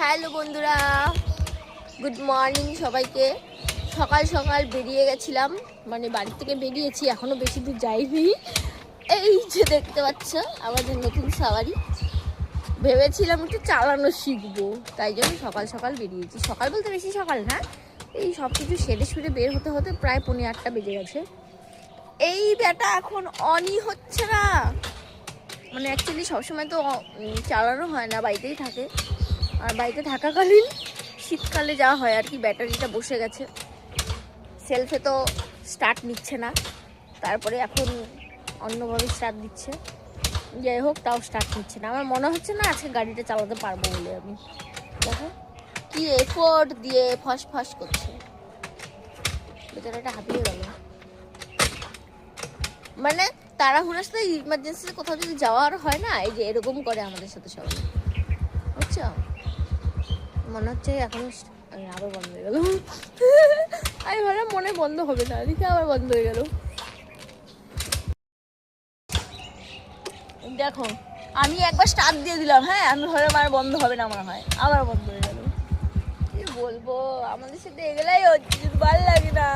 Hello বন্ধুরা, good morning সবাইকে। সকাল সকাল বেরিয়ে গেছিলাম, মানে বাড়ি থেকে বেরিয়েছি, এখনো বেশি দূর যাইনি। এই যে দেখতে পাচ্ছ আমাদের নতুন সাওয়ারি। ভেবেছিলাম একটু চালানো শিখবো, তাই জন্য সকাল সকাল বেরিয়েছি। সকাল বলতে বেশি সকাল না, এই সব কিছু সেরে সুরে বের হতে হতে প্রায় 8:45 বেজে গেছে। এই ব্যাটা এখন অনই হচ্ছে না, মানে অ্যাকচুয়ালি সবসময় তো চালানো হয় না, বাড়িতেই থাকে। আর বাড়িতে থাকাকালীন শীতকালে যা হয় আর কি, ব্যাটারিটা বসে গেছে, সেলফে তো স্টার্ট নিচ্ছে না। তারপরে এখন অন্যভাবে স্টার্ট দিচ্ছে, যাই হোক তাও স্টার্ট নিচ্ছে না। আমার মনে হচ্ছে না আজকে গাড়িটা চালাতে পারবো বলে। আমি দেখো কি এফোর্ট দিয়ে ফস ফস করছে, বেচারাটা হাঁপিয়ে গেল। মানে তাড়াহুড়ার সাথে ইমার্জেন্সিতে কোথাও যদি যাওয়ার হয় না, এই যে এরকম করে আমাদের সাথে সবাই, বুঝছো? মনে হচ্ছে এখন আবার বন্ধ হয়ে গেল। আমি ভাবলাম মনে বন্ধ হবে না, দেখে আবার বন্ধ হয়ে গেল। দেখো আমি একবার স্টার্ট দিয়ে দিলাম, হ্যাঁ আমি ভাবলাম আর বন্ধ হবে না, মনে হয় আবার বন্ধ হয়ে গেল। কি বলবো, আমাদের সাথে এগুলাই হচ্ছে, ভালো লাগে না।